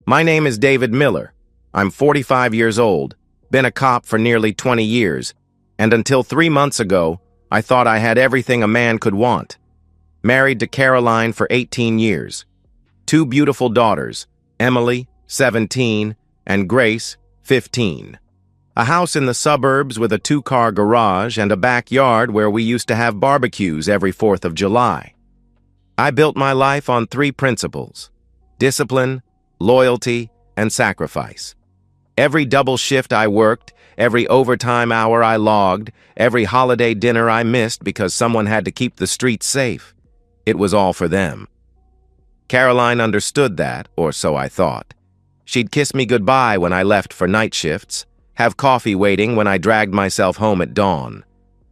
My name is David Miller. I'm 45 years old, been a cop for nearly 20 years, and until 3 months ago, I thought I had everything a man could want. Married to Caroline for 18 years. 2 beautiful daughters, Emily, 17, and Grace, 15. A house in the suburbs with a 2-car garage and a backyard where we used to have barbecues every 4th of July. I built my life on 3 principles: discipline, loyalty, and sacrifice. Every double shift I worked, every overtime hour I logged, every holiday dinner I missed because someone had to keep the streets safe. It was all for them. Caroline understood that, or so I thought. She'd kiss me goodbye when I left for night shifts, have coffee waiting when I dragged myself home at dawn.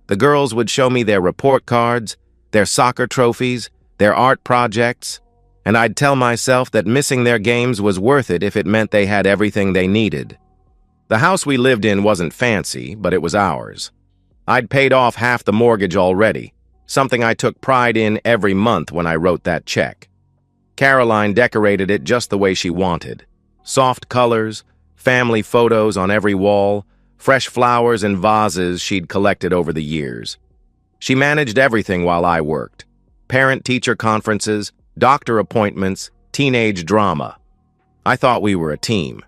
The girls would show me their report cards, their soccer trophies, their art projects, and I'd tell myself that missing their games was worth it if it meant they had everything they needed. The house we lived in wasn't fancy, but it was ours. I'd paid off half the mortgage already, something I took pride in every month when I wrote that check. Caroline decorated it just the way she wanted. Soft colors, family photos on every wall, fresh flowers and vases she'd collected over the years. She managed everything while I worked. Parent-teacher conferences, doctor appointments, teenage drama. I thought we were a team.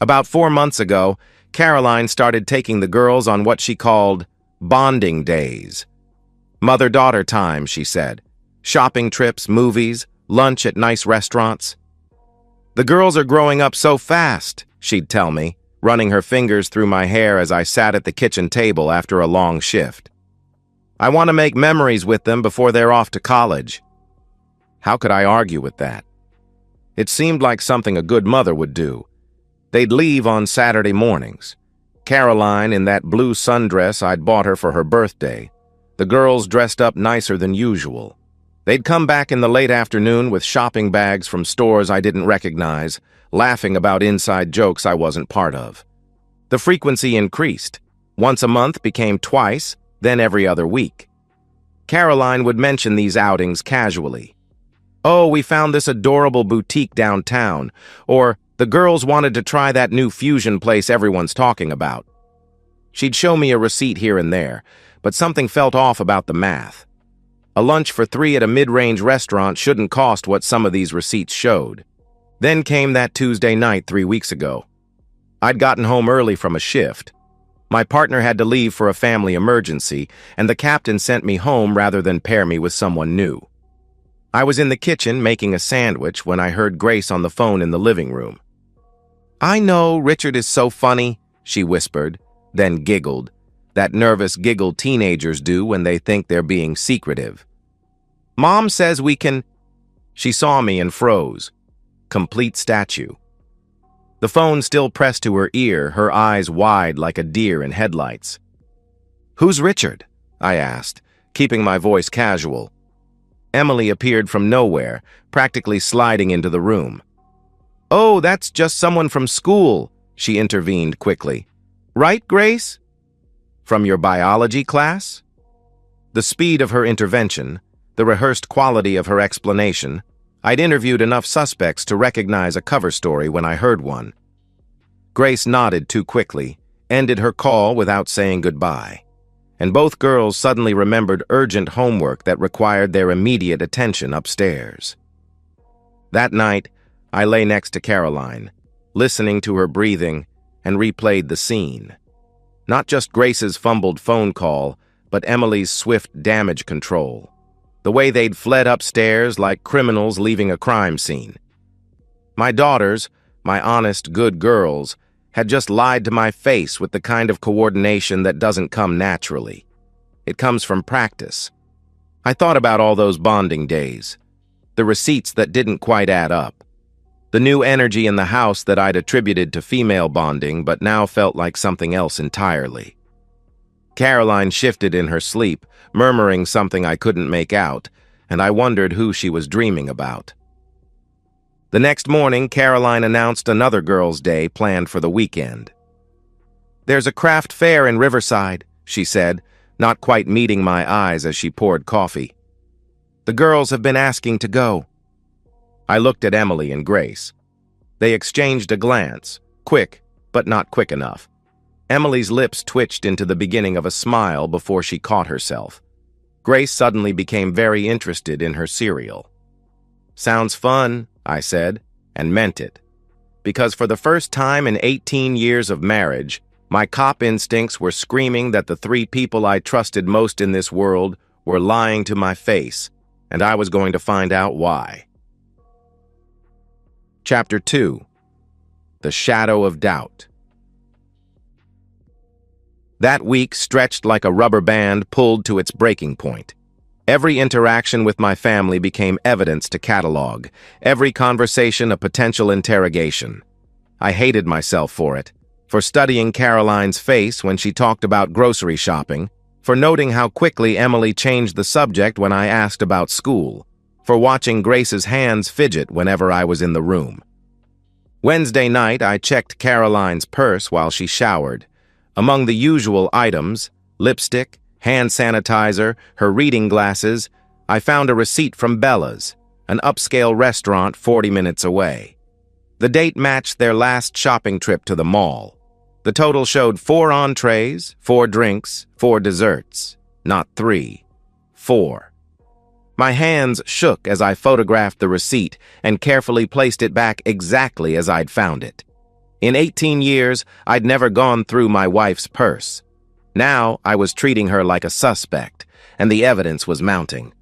About 4 months ago, Caroline started taking the girls on what she called bonding days. Mother-daughter time, she said. Shopping trips, movies, lunch at nice restaurants. The girls are growing up so fast, she'd tell me, running her fingers through my hair as I sat at the kitchen table after a long shift. I want to make memories with them before they're off to college. How could I argue with that? It seemed like something a good mother would do. They'd leave on Saturday mornings. Caroline in that blue sundress I'd bought her for her birthday. The girls dressed up nicer than usual. They'd come back in the late afternoon with shopping bags from stores I didn't recognize, laughing about inside jokes I wasn't part of. The frequency increased. Once a month became twice, then every other week. Caroline would mention these outings casually. "Oh, we found this adorable boutique downtown," or "the girls wanted to try that new fusion place everyone's talking about." She'd show me a receipt here and there, but something felt off about the math. A lunch for 3 at a mid-range restaurant shouldn't cost what some of these receipts showed. Then came that Tuesday night 3 weeks ago. I'd gotten home early from a shift. My partner had to leave for a family emergency, and the captain sent me home rather than pair me with someone new. I was in the kitchen making a sandwich when I heard Grace on the phone in the living room. "I know, Richard is so funny," she whispered, then giggled. That nervous giggle teenagers do when they think they're being secretive. "Mom says we can—" She saw me and froze. Complete statue. The phone still pressed to her ear, her eyes wide like a deer in headlights. "Who's Richard?" I asked, keeping my voice casual. Emily appeared from nowhere, practically sliding into the room. "Oh, that's just someone from school," she intervened quickly. "Right, Grace? From your biology class?" The speed of her intervention, the rehearsed quality of her explanation, I'd interviewed enough suspects to recognize a cover story when I heard one. Grace nodded too quickly, ended her call without saying goodbye, and both girls suddenly remembered urgent homework that required their immediate attention upstairs. That night, I lay next to Caroline, listening to her breathing, and replayed the scene. Not just Grace's fumbled phone call, but Emily's swift damage control. The way they'd fled upstairs like criminals leaving a crime scene. My daughters, my honest, good girls, had just lied to my face with the kind of coordination that doesn't come naturally. It comes from practice. I thought about all those bonding days, the receipts that didn't quite add up, the new energy in the house that I'd attributed to female bonding but now felt like something else entirely. Caroline shifted in her sleep, murmuring something I couldn't make out, and I wondered who she was dreaming about. The next morning, Caroline announced another girls' day planned for the weekend. "There's a craft fair in Riverside," she said, not quite meeting my eyes as she poured coffee. "The girls have been asking to go." I looked at Emily and Grace. They exchanged a glance, quick, but not quick enough. Emily's lips twitched into the beginning of a smile before she caught herself. Grace suddenly became very interested in her cereal. "Sounds fun," I said, and meant it. Because for the first time in 18 years of marriage, my cop instincts were screaming that the three people I trusted most in this world were lying to my face, and I was going to find out why. Chapter 2. The Shadow of Doubt. That week stretched like a rubber band pulled to its breaking point. Every interaction with my family became evidence to catalog, every conversation a potential interrogation. I hated myself for it, for studying Caroline's face when she talked about grocery shopping, for noting how quickly Emily changed the subject when I asked about school, for watching Grace's hands fidget whenever I was in the room. Wednesday night, I checked Caroline's purse while she showered. Among the usual items, lipstick, hand sanitizer, her reading glasses, I found a receipt from Bella's, an upscale restaurant 40 minutes away. The date matched their last shopping trip to the mall. The total showed 4 entrees, 4 drinks, 4 desserts. Not 3, 4. My hands shook as I photographed the receipt and carefully placed it back exactly as I'd found it. In 18 years, I'd never gone through my wife's purse. Now, I was treating her like a suspect, and the evidence was mounting.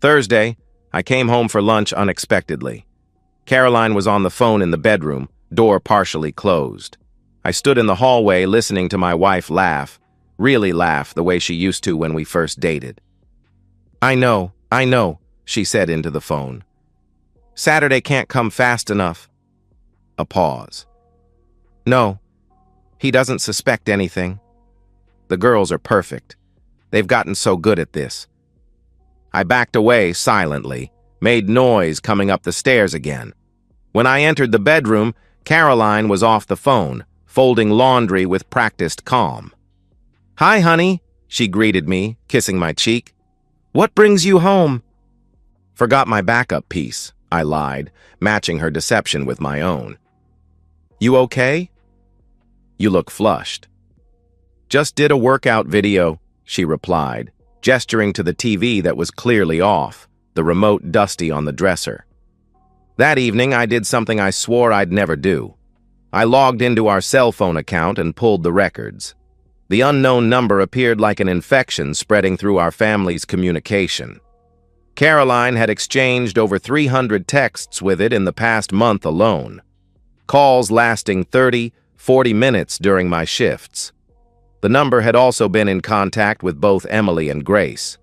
Thursday, I came home for lunch unexpectedly. Caroline was on the phone in the bedroom, door partially closed. I stood in the hallway listening to my wife laugh, really laugh the way she used to when we first dated. I know, she said into the phone. Saturday can't come fast enough. A pause. No, he doesn't suspect anything. The girls are perfect. They've gotten so good at this. I backed away silently, made noise coming up the stairs again. When I entered the bedroom, Caroline was off the phone, folding laundry with practiced calm. Hi, honey, she greeted me, kissing my cheek. What brings you home? Forgot my backup piece, I lied, matching her deception with my own. You okay? You look flushed. Just did a workout video, she replied, gesturing to the TV that was clearly off, the remote dusty on the dresser. That evening, I did something I swore I'd never do. I logged into our cell phone account and pulled the records. The unknown number appeared like an infection spreading through our family's communication. Caroline had exchanged over 300 texts with it in the past month alone. Calls lasting 30, 40 minutes during my shifts. The number had also been in contact with both Emily and Grace.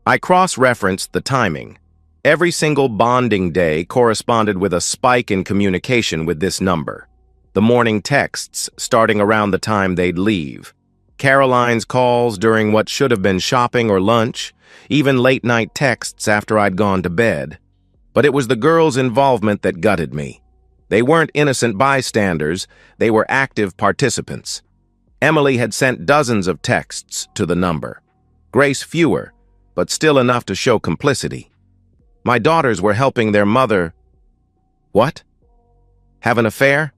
I cross-referenced the timing. Every single bonding day corresponded with a spike in communication with this number. The morning texts starting around the time they'd leave. Caroline's calls during what should have been shopping or lunch, even late-night texts after I'd gone to bed. But it was the girls' involvement that gutted me. They weren't innocent bystanders, they were active participants. Emily had sent dozens of texts to the number. Grace fewer, but still enough to show complicity. My daughters were helping their mother. What? Have an affair?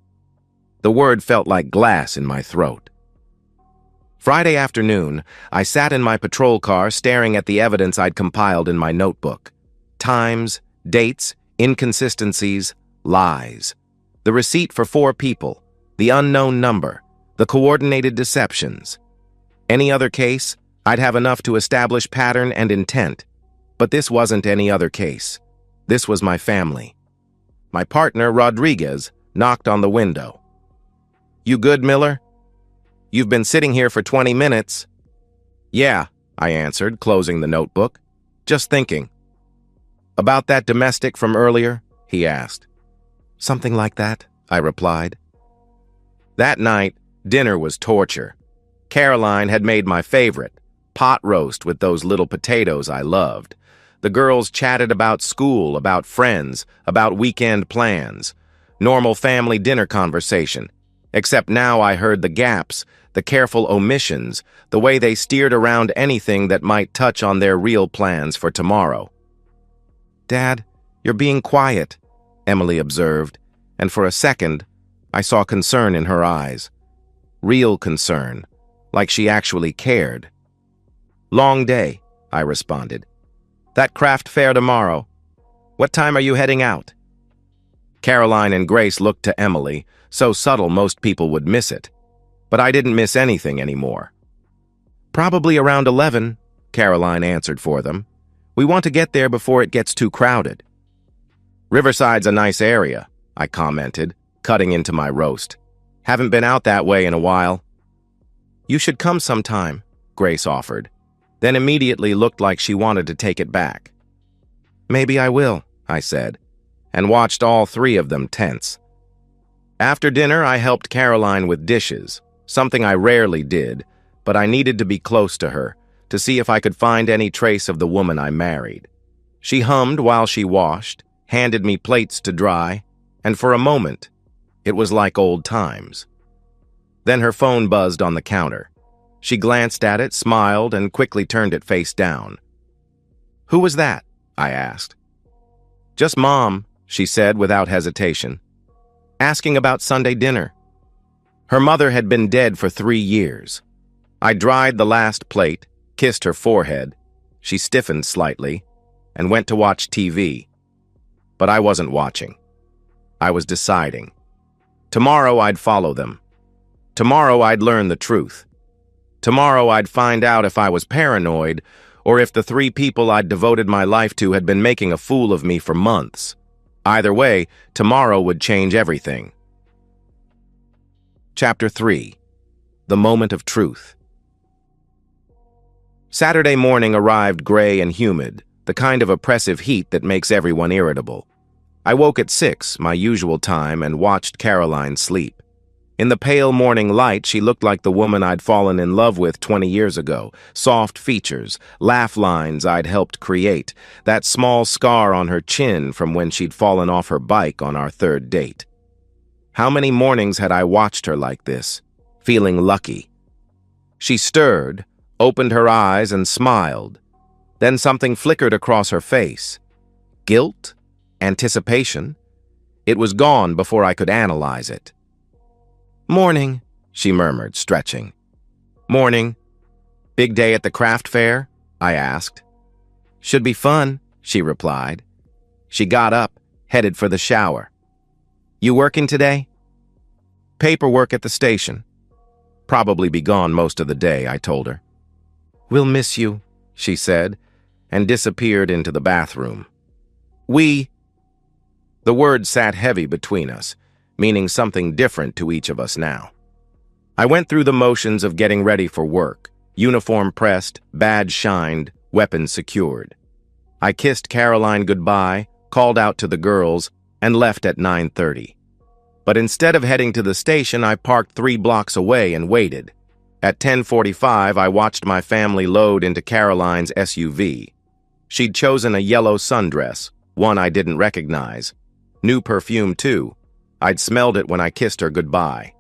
The word felt like glass in my throat. Friday afternoon, I sat in my patrol car staring at the evidence I'd compiled in my notebook. Times, dates, inconsistencies, lies. The receipt for 4 people, the unknown number, the coordinated deceptions. Any other case, I'd have enough to establish pattern and intent. But this wasn't any other case. This was my family. My partner, Rodriguez, knocked on the window. You good, Miller? You've been sitting here for 20 minutes. Yeah, I answered, closing the notebook. Just thinking. About that domestic from earlier? He asked. Something like that, I replied. That night, dinner was torture. Caroline had made my favorite, pot roast with those little potatoes I loved. The girls chatted about school, about friends, about weekend plans. Normal family dinner conversation. Except now I heard the gaps, the careful omissions, the way they steered around anything that might touch on their real plans for tomorrow. Dad, you're being quiet, Emily observed, and for a second, I saw concern in her eyes. Real concern, like she actually cared. "Long day," I responded. "That craft fair tomorrow. What time are you heading out?" Caroline and Grace looked to Emily, so subtle most people would miss it. But I didn't miss anything anymore. "Probably around 11, Caroline answered for them. "We want to get there before it gets too crowded." "Riverside's a nice area," I commented, cutting into my roast. "Haven't been out that way in a while." "You should come sometime," Grace offered, then immediately looked like she wanted to take it back. "Maybe I will," I said, and watched all three of them tense. After dinner, I helped Caroline with dishes, something I rarely did, but I needed to be close to her to see if I could find any trace of the woman I married. She hummed while she washed, handed me plates to dry, and for a moment, it was like old times. Then her phone buzzed on the counter. She glanced at it, smiled, and quickly turned it face down. "Who was that?" I asked. "Just Mom," she said without hesitation. "Asking about Sunday dinner." Her mother had been dead for 3 years. I dried the last plate, kissed her forehead. She stiffened slightly, and went to watch TV. But I wasn't watching. I was deciding. Tomorrow I'd follow them. Tomorrow I'd learn the truth. Tomorrow I'd find out if I was paranoid, or if the 3 people I'd devoted my life to had been making a fool of me for months. Either way, tomorrow would change everything. Chapter 3. The Moment of Truth. Saturday morning arrived gray and humid, the kind of oppressive heat that makes everyone irritable. I woke at 6, my usual time, and watched Caroline sleep. In the pale morning light, she looked like the woman I'd fallen in love with 20 years ago. Soft features, laugh lines I'd helped create, that small scar on her chin from when she'd fallen off her bike on our 3rd date. How many mornings had I watched her like this, feeling lucky? She stirred, opened her eyes, and smiled. Then something flickered across her face. Guilt? Anticipation? It was gone before I could analyze it. "Morning," she murmured, stretching. "Morning. Big day at the craft fair?" I asked. "Should be fun," she replied. She got up, headed for the shower. "You working today?" "Paperwork at the station. Probably be gone most of the day," I told her. "We'll miss you," she said, and disappeared into the bathroom. The word sat heavy between us, meaning something different to each of us now. I went through the motions of getting ready for work, uniform pressed, badge shined, weapon secured. I kissed Caroline goodbye, called out to the girls, and left at 9:30. But instead of heading to the station, I parked 3 blocks away and waited. At 10:45, I watched my family load into Caroline's SUV. She'd chosen a yellow sundress, one I didn't recognize. New perfume, too. I'd smelled it when I kissed her goodbye.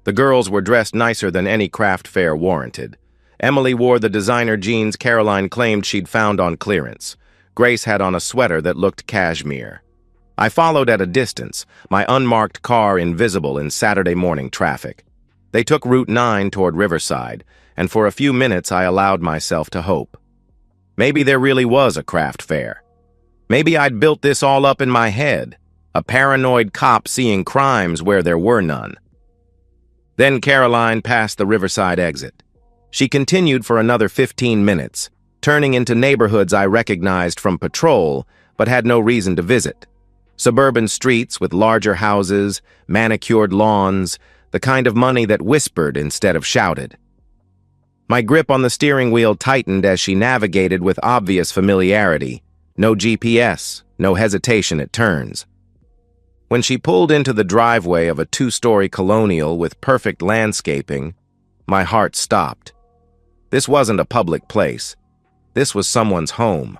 The girls were dressed nicer than any craft fair warranted. Emily wore the designer jeans Caroline claimed she'd found on clearance. Grace had on a sweater that looked cashmere. I followed at a distance, my unmarked car invisible in Saturday morning traffic. They took Route 9 toward Riverside, and for a few minutes I allowed myself to hope. Maybe there really was a craft fair. Maybe I'd built this all up in my head, a paranoid cop seeing crimes where there were none. Then Caroline passed the Riverside exit. She continued for another 15 minutes, turning into neighborhoods I recognized from patrol, but had no reason to visit. Suburban streets with larger houses, manicured lawns, the kind of money that whispered instead of shouted. My grip on the steering wheel tightened as she navigated with obvious familiarity. No GPS, no hesitation at turns. When she pulled into the driveway of a 2-story colonial with perfect landscaping, my heart stopped. This wasn't a public place. This was someone's home.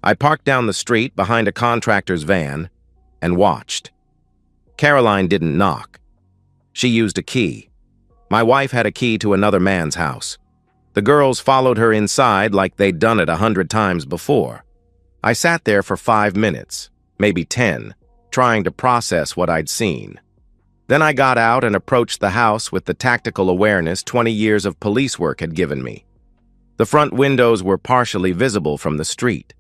I parked down the street behind a contractor's van and watched. Caroline didn't knock. She used a key. My wife had a key to another man's house. The girls followed her inside like they'd done it 100 times before. I sat there for 5 minutes, maybe 10, trying to process what I'd seen. Then I got out and approached the house with the tactical awareness 20 years of police work had given me. The front windows were partially visible from the street.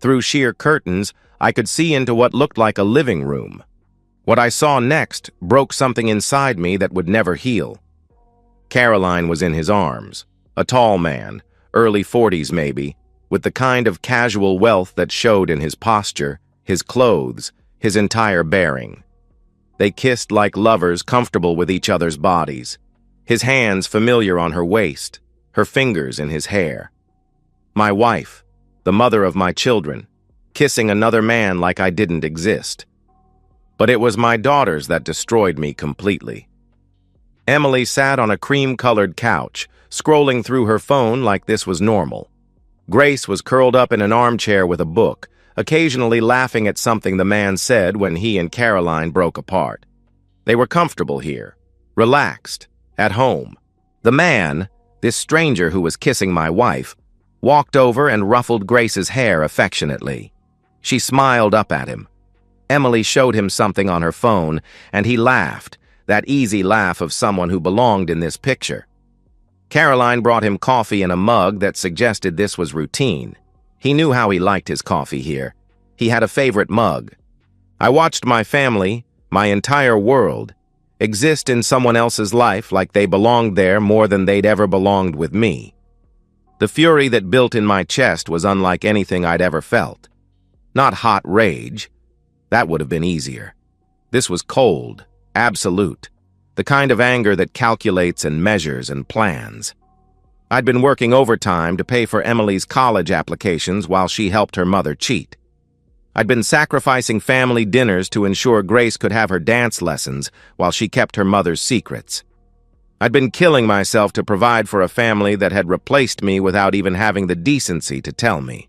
Through sheer curtains, I could see into what looked like a living room. What I saw next broke something inside me that would never heal. Caroline was in his arms, a tall man, early 40s maybe, with the kind of casual wealth that showed in his posture, his clothes, his entire bearing. They kissed like lovers comfortable with each other's bodies, his hands familiar on her waist, her fingers in his hair. My wife, the mother of my children, kissing another man like I didn't exist. But it was my daughters that destroyed me completely. Emily sat on a cream-colored couch, scrolling through her phone like this was normal. Grace was curled up in an armchair with a book, occasionally laughing at something the man said when he and Caroline broke apart. They were comfortable here, relaxed, at home. The man, this stranger who was kissing my wife, walked over and ruffled Grace's hair affectionately. She smiled up at him. Emily showed him something on her phone, and he laughed, that easy laugh of someone who belonged in this picture. Caroline brought him coffee in a mug that suggested this was routine. He knew how he liked his coffee here. He had a favorite mug. I watched my family, my entire world, exist in someone else's life like they belonged there more than they'd ever belonged with me. The fury that built in my chest was unlike anything I'd ever felt. Not hot rage. That would have been easier. This was cold, absolute, the kind of anger that calculates and measures and plans. I'd been working overtime to pay for Emily's college applications while she helped her mother cheat. I'd been sacrificing family dinners to ensure Grace could have her dance lessons while she kept her mother's secrets. I'd been killing myself to provide for a family that had replaced me without even having the decency to tell me.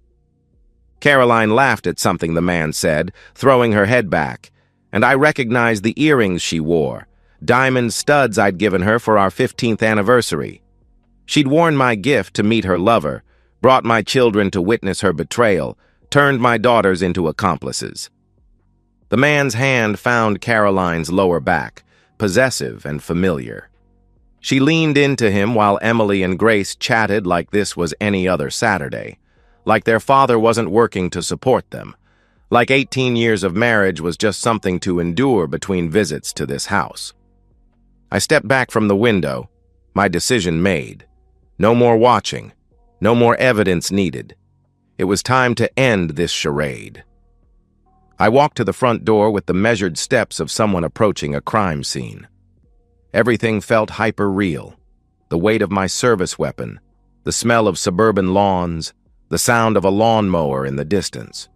Caroline laughed at something the man said, throwing her head back, and I recognized the earrings she wore, diamond studs I'd given her for our 15th anniversary. She'd worn my gift to meet her lover, brought my children to witness her betrayal, turned my daughters into accomplices. The man's hand found Caroline's lower back, possessive and familiar. She leaned into him while Emily and Grace chatted like this was any other Saturday, like their father wasn't working to support them, like 18 years of marriage was just something to endure between visits to this house. I stepped back from the window, my decision made. No more watching, no more evidence needed. It was time to end this charade. I walked to the front door with the measured steps of someone approaching a crime scene. Everything felt hyper-real. The weight of my service weapon, the smell of suburban lawns, the sound of a lawnmower in the distance.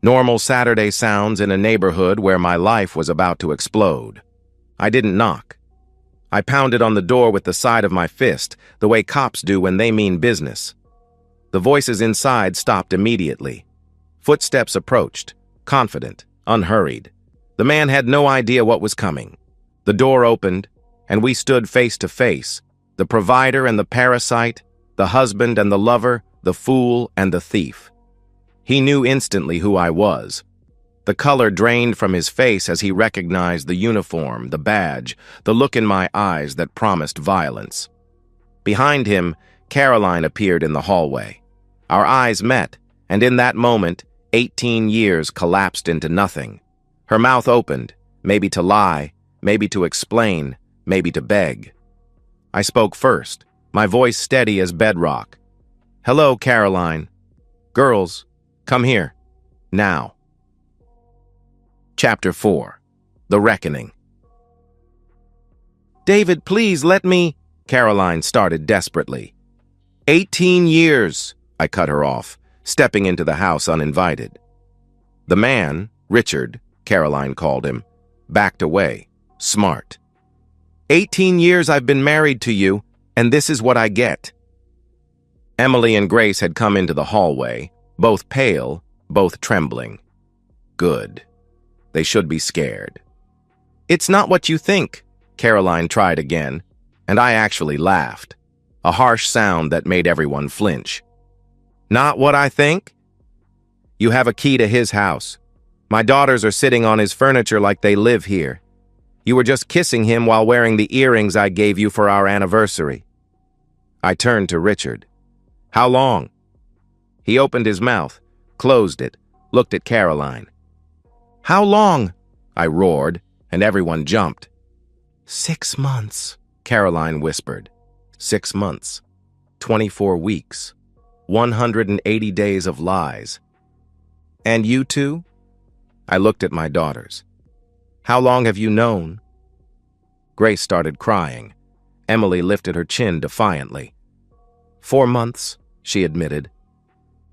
Normal Saturday sounds in a neighborhood where my life was about to explode. I didn't knock. I pounded on the door with the side of my fist, the way cops do when they mean business. The voices inside stopped immediately. Footsteps approached, confident, unhurried. The man had no idea what was coming. The door opened, and we stood face to face, the provider and the parasite, the husband and the lover, the fool and the thief. He knew instantly who I was. The color drained from his face as he recognized the uniform, the badge, the look in my eyes that promised violence. Behind him, Caroline appeared in the hallway. Our eyes met, and in that moment, 18 years collapsed into nothing. Her mouth opened, maybe to lie, maybe to explain, maybe to beg. I spoke first, my voice steady as bedrock. "Hello, Caroline. Girls, come here. Now." Chapter 4. The Reckoning. "David, please let me..." Caroline started desperately. 18 years, I cut her off, stepping into the house uninvited. The man, Richard, Caroline called him, backed away, smart. 18 years I've been married to you, and this is what I get." Emily and Grace had come into the hallway, both pale, both trembling. Good. They should be scared. "It's not what you think," Caroline tried again, and I actually laughed, a harsh sound that made everyone flinch. "Not what I think? You have a key to his house. My daughters are sitting on his furniture like they live here. You were just kissing him while wearing the earrings I gave you for our anniversary." I turned to Richard. "How long?" He opened his mouth, closed it, looked at Caroline. "How long?" I roared, and everyone jumped. 6 months, Caroline whispered. 6 months. 24 weeks. 180 days of lies. "And you two?" I looked at my daughters. "How long have you known?" Grace started crying. Emily lifted her chin defiantly. 4 months, she admitted.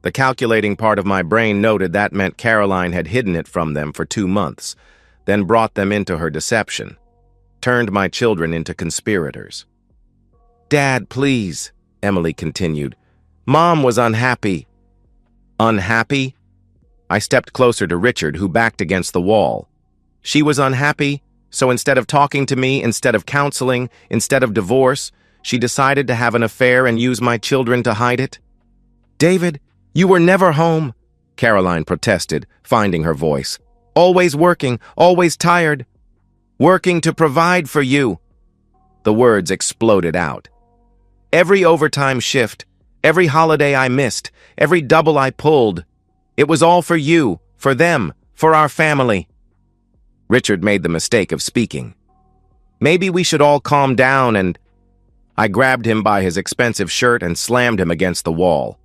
The calculating part of my brain noted that meant Caroline had hidden it from them for 2 months, then brought them into her deception, turned my children into conspirators. "Dad, please," Emily continued. "Mom was unhappy." "Unhappy?" I stepped closer to Richard, who backed against the wall. "She was unhappy, so instead of talking to me, instead of counseling, instead of divorce, she decided to have an affair and use my children to hide it?" "David, you were never home," Caroline protested, finding her voice. "Always working, always tired. Working to provide for you." The words exploded out. "Every overtime shift, every holiday I missed, every double I pulled, it was all for you, for them, for our family." Richard made the mistake of speaking. "Maybe we should all calm down and—" I grabbed him by his expensive shirt and slammed him against the wall.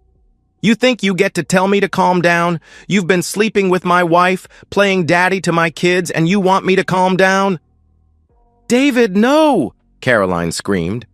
"You think you get to tell me to calm down? You've been sleeping with my wife, playing daddy to my kids, and you want me to calm down?" "David, no!" Caroline screamed.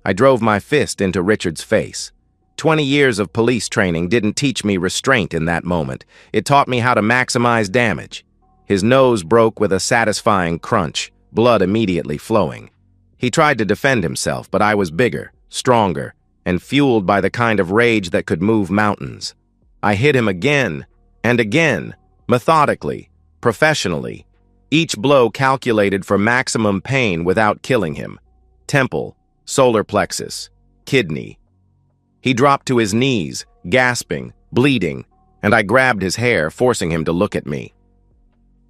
I drove my fist into Richard's face. 20 years of police training didn't teach me restraint in that moment. It taught me how to maximize damage. His nose broke with a satisfying crunch, blood immediately flowing. He tried to defend himself, but I was bigger, stronger, and fueled by the kind of rage that could move mountains. I hit him again and again, methodically, professionally, each blow calculated for maximum pain without killing him. Temple, solar plexus, kidney. He dropped to his knees, gasping, bleeding, and I grabbed his hair, forcing him to look at me.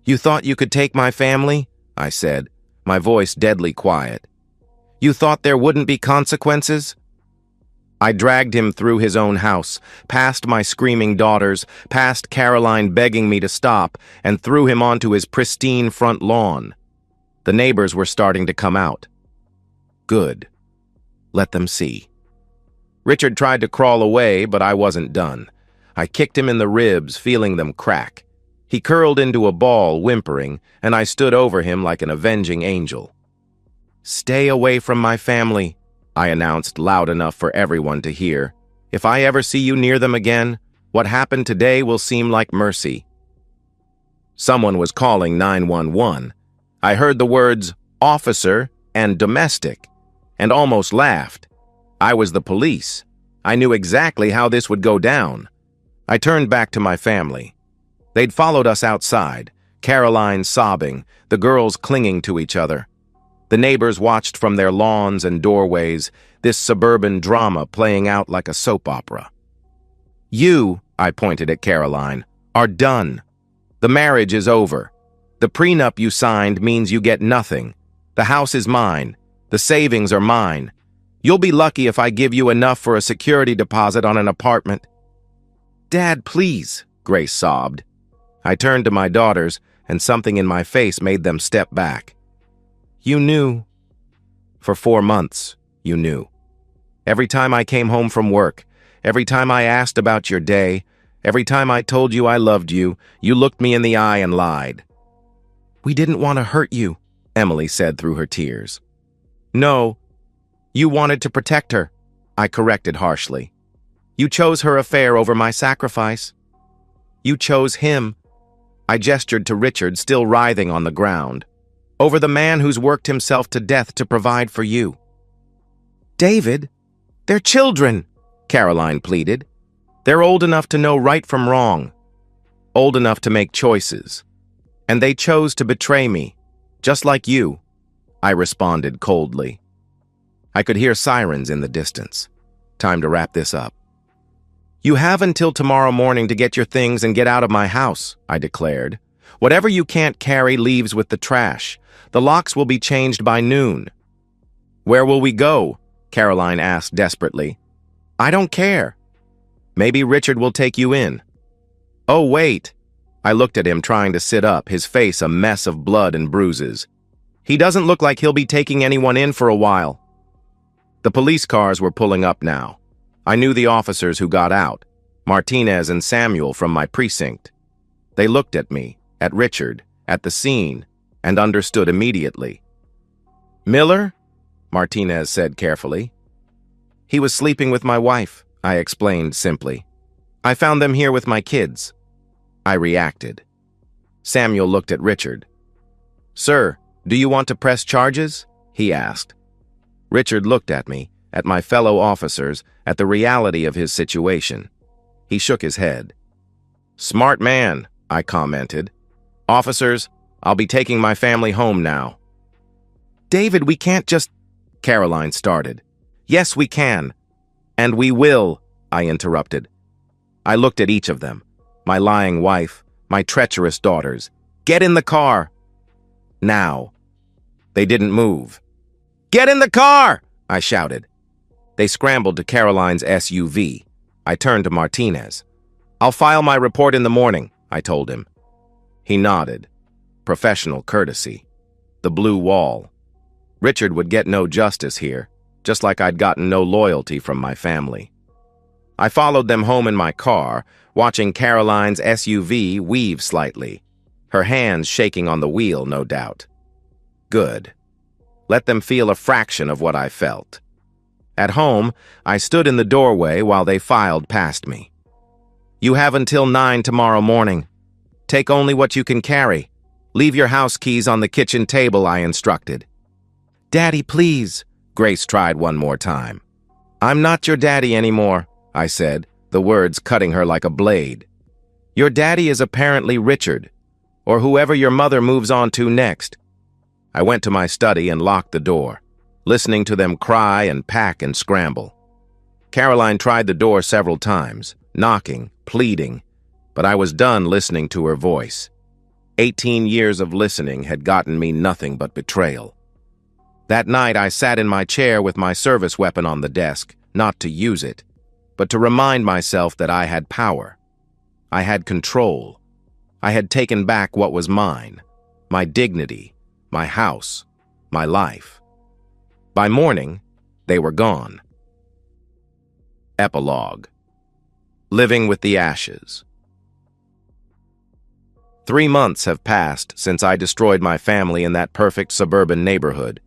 "You thought you could take my family?" I said, my voice deadly quiet. "You thought there wouldn't be consequences?" I dragged him through his own house, past my screaming daughters, past Caroline begging me to stop, and threw him onto his pristine front lawn. The neighbors were starting to come out. Good. Let them see. Richard tried to crawl away, but I wasn't done. I kicked him in the ribs, feeling them crack. He curled into a ball, whimpering, and I stood over him like an avenging angel. "Stay away from my family," I announced loud enough for everyone to hear. "If I ever see you near them again, what happened today will seem like mercy." Someone was calling 911. I heard the words "officer" and "domestic," and almost laughed. I was the police. I knew exactly how this would go down. I turned back to my family. They'd followed us outside, Caroline sobbing, the girls clinging to each other. The neighbors watched from their lawns and doorways, this suburban drama playing out like a soap opera. "You," I pointed at Caroline, "are done. The marriage is over. The prenup you signed means you get nothing. The house is mine. The savings are mine. You'll be lucky if I give you enough for a security deposit on an apartment." "Dad, please," Grace sobbed. I turned to my daughters, and something in my face made them step back. "You knew. For 4 months, you knew. Every time I came home from work, every time I asked about your day, every time I told you I loved you, you looked me in the eye and lied." "We didn't want to hurt you," Emily said through her tears. "No, you wanted to protect her," I corrected harshly. "You chose her affair over my sacrifice. You chose him." I gestured to Richard, still writhing on the ground. "Over the man who's worked himself to death to provide for you." "David, they're children," Caroline pleaded. "They're old enough to know right from wrong, old enough to make choices. And they chose to betray me, just like you," I responded coldly. I could hear sirens in the distance. Time to wrap this up. "You have until tomorrow morning to get your things and get out of my house," I declared. Whatever you can't carry leaves with the trash. The locks will be changed by noon. Where will we go? Caroline asked desperately. I don't care. Maybe Richard will take you in. Oh, wait. I looked at him trying to sit up, his face a mess of blood and bruises. He doesn't look like he'll be taking anyone in for a while. The police cars were pulling up now. I knew the officers who got out, Martinez and Samuel from my precinct. They looked at me, at Richard, at the scene, and understood immediately. Miller? Martinez said carefully. He was sleeping with my wife, I explained simply. I found them here with my kids. I reacted. Samuel looked at Richard. Sir, do you want to press charges? He asked. Richard looked at me, at my fellow officers, at the reality of his situation. He shook his head. Smart man, I commented. Officers, I'll be taking my family home now. David, we can't just... Caroline started. Yes, we can. And we will, I interrupted. I looked at each of them. My lying wife, my treacherous daughters. Get in the car. Now. They didn't move. Get in the car, I shouted. They scrambled to Caroline's SUV. I turned to Martinez. I'll file my report in the morning, I told him. He nodded. Professional courtesy. The blue wall. Richard would get no justice here, just like I'd gotten no loyalty from my family. I followed them home in my car, watching Caroline's SUV weave slightly, her hands shaking on the wheel, no doubt. Good. Let them feel a fraction of what I felt. At home, I stood in the doorway while they filed past me. You have until 9 tomorrow morning. Take only what you can carry. Leave your house keys on the kitchen table, I instructed. Daddy, please, Grace tried one more time. I'm not your daddy anymore, I said, the words cutting her like a blade. Your daddy is apparently Richard, or whoever your mother moves on to next. I went to my study and locked the door, listening to them cry and pack and scramble. Caroline tried the door several times, knocking, pleading, but I was done listening to her voice. 18 years of listening had gotten me nothing but betrayal. That night, I sat in my chair with my service weapon on the desk, not to use it, but to remind myself that I had power. I had control. I had taken back what was mine, my dignity, my house, my life. By morning, they were gone. Epilogue. Living with the ashes. 3 months have passed since I destroyed my family in that perfect suburban neighborhood.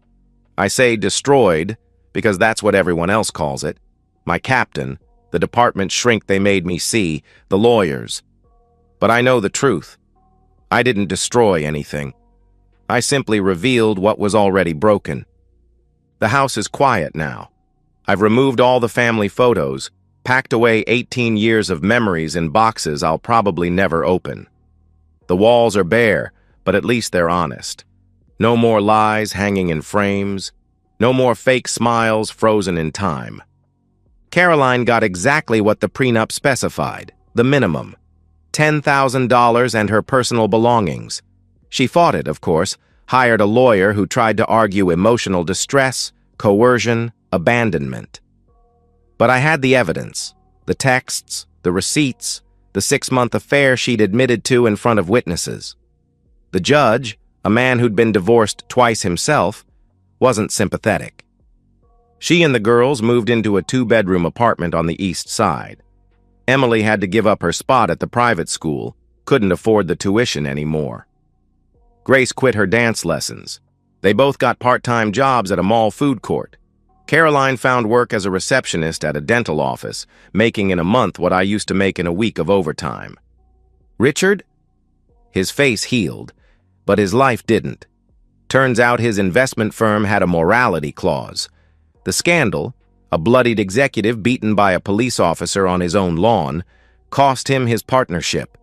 I say destroyed because that's what everyone else calls it. My captain, the department shrink they made me see, the lawyers. But I know the truth. I didn't destroy anything. I simply revealed what was already broken. The house is quiet now. I've removed all the family photos, packed away 18 years of memories in boxes I'll probably never open. The walls are bare, but at least they're honest. No more lies hanging in frames. No more fake smiles frozen in time. Caroline got exactly what the prenup specified, the minimum. $10,000 and her personal belongings. She fought it, of course, hired a lawyer who tried to argue emotional distress, coercion, abandonment. But I had the evidence, the texts, the receipts, the 6-month affair she'd admitted to in front of witnesses. The judge, a man who'd been divorced twice himself, wasn't sympathetic. She and the girls moved into a 2-bedroom apartment on the east side. Emily had to give up her spot at the private school, couldn't afford the tuition anymore. Grace quit her dance lessons. They both got part-time jobs at a mall food court. Caroline found work as a receptionist at a dental office, making in a month what I used to make in a week of overtime. Richard? His face healed, but his life didn't. Turns out his investment firm had a morality clause. The scandal, a bloodied executive beaten by a police officer on his own lawn, cost him his partnership.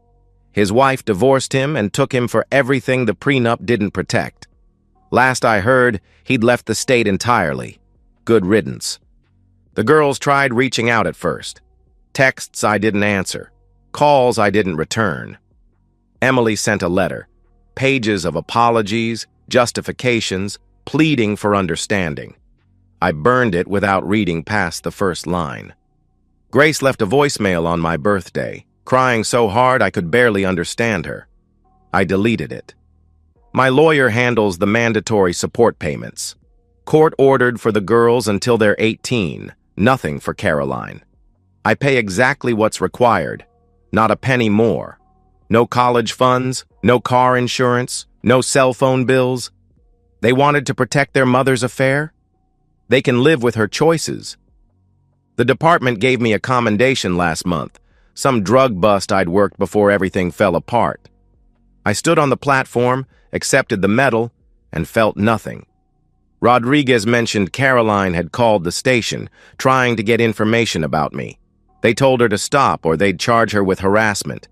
His wife divorced him and took him for everything the prenup didn't protect. Last I heard, he'd left the state entirely. Good riddance. The girls tried reaching out at first. Texts I didn't answer. Calls I didn't return. Emily sent a letter, pages of apologies, justifications, pleading for understanding. I burned it without reading past the first line. Grace left a voicemail on my birthday, crying so hard I could barely understand her. I deleted it. My lawyer handles the mandatory support payments. Court-ordered for the girls until they're 18, nothing for Caroline. I pay exactly what's required, not a penny more. No college funds, no car insurance, no cell phone bills. They wanted to protect their mother's affair? They can live with her choices. The department gave me a commendation last month, some drug bust I'd worked before everything fell apart. I stood on the platform, accepted the medal, and felt nothing. Rodriguez mentioned Caroline had called the station, trying to get information about me. They told her to stop or they'd charge her with harassment.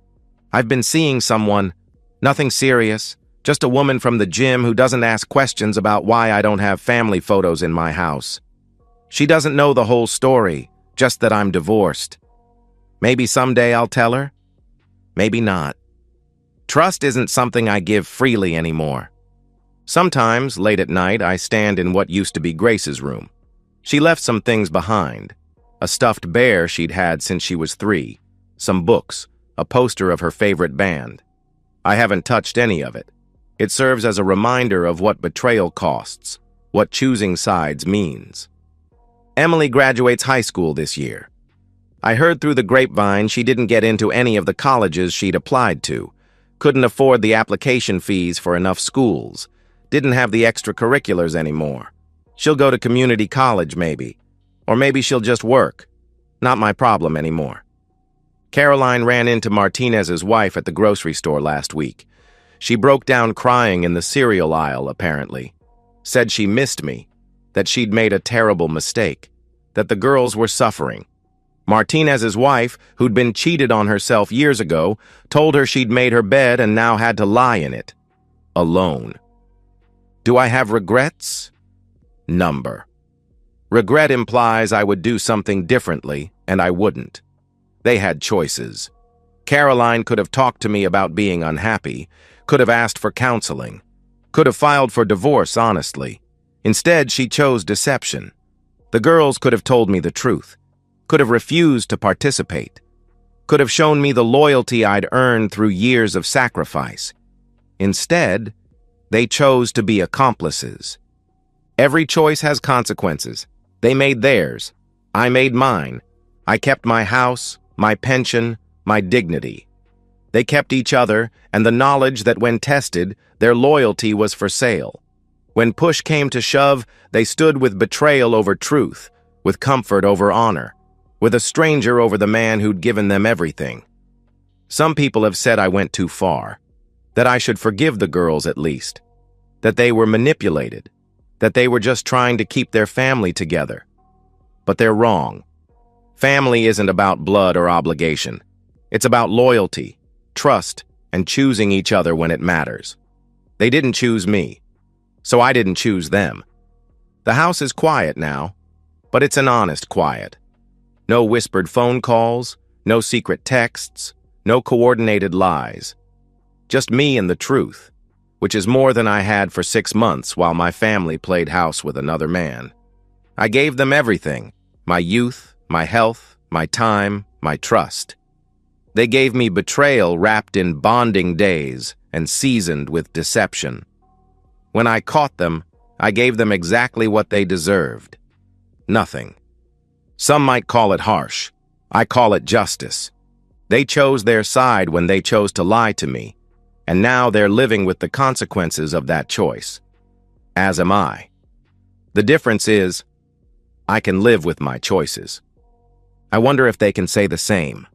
I've been seeing someone, nothing serious, just a woman from the gym who doesn't ask questions about why I don't have family photos in my house. She doesn't know the whole story, just that I'm divorced. Maybe someday I'll tell her. Maybe not. Trust isn't something I give freely anymore. Sometimes, late at night, I stand in what used to be Grace's room. She left some things behind. A stuffed bear she'd had since she was 3, some books, a poster of her favorite band. I haven't touched any of it. It serves as a reminder of what betrayal costs, what choosing sides means. Emily graduates high school this year. I heard through the grapevine she didn't get into any of the colleges she'd applied to, couldn't afford the application fees for enough schools, didn't have the extracurriculars anymore. She'll go to community college maybe, or maybe she'll just work. Not my problem anymore. Caroline ran into Martinez's wife at the grocery store last week. She broke down crying in the cereal aisle, apparently. Said she missed me, that she'd made a terrible mistake, that the girls were suffering. Martinez's wife, who'd been cheated on herself years ago, told her she'd made her bed and now had to lie in it. Alone. Do I have regrets? Number. Regret implies I would do something differently, and I wouldn't. They had choices. Caroline could have talked to me about being unhappy, could have asked for counseling, could have filed for divorce honestly. Instead, she chose deception. The girls could have told me the truth, could have refused to participate, could have shown me the loyalty I'd earned through years of sacrifice. Instead, they chose to be accomplices. Every choice has consequences. They made theirs. I made mine. I kept my house, my pension, my dignity. They kept each other and the knowledge that when tested, their loyalty was for sale. When push came to shove, they stood with betrayal over truth, with comfort over honor, with a stranger over the man who'd given them everything. Some people have said I went too far, that I should forgive the girls at least, that they were manipulated, that they were just trying to keep their family together. But they're wrong. Family isn't about blood or obligation. It's about loyalty, trust, and choosing each other when it matters. They didn't choose me, so I didn't choose them. The house is quiet now, but it's an honest quiet. No whispered phone calls, no secret texts, no coordinated lies. Just me and the truth, which is more than I had for 6 months while my family played house with another man. I gave them everything, my youth, my health, my time, my trust. They gave me betrayal wrapped in bonding days and seasoned with deception. When I caught them, I gave them exactly what they deserved. Nothing. Some might call it harsh. I call it justice. They chose their side when they chose to lie to me, and now they're living with the consequences of that choice. As am I. The difference is, I can live with my choices. I wonder if they can say the same.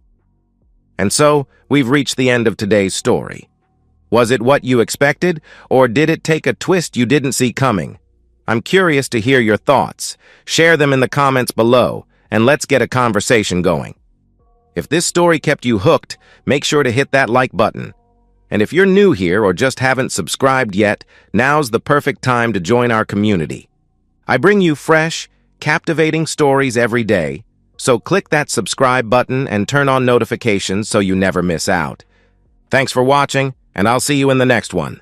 And so, we've reached the end of today's story. Was it what you expected, or did it take a twist you didn't see coming? I'm curious to hear your thoughts. Share them in the comments below, and let's get a conversation going. If this story kept you hooked, make sure to hit that like button. And if you're new here or just haven't subscribed yet, now's the perfect time to join our community. I bring you fresh, captivating stories every day, so click that subscribe button and turn on notifications so you never miss out. Thanks for watching, and I'll see you in the next one.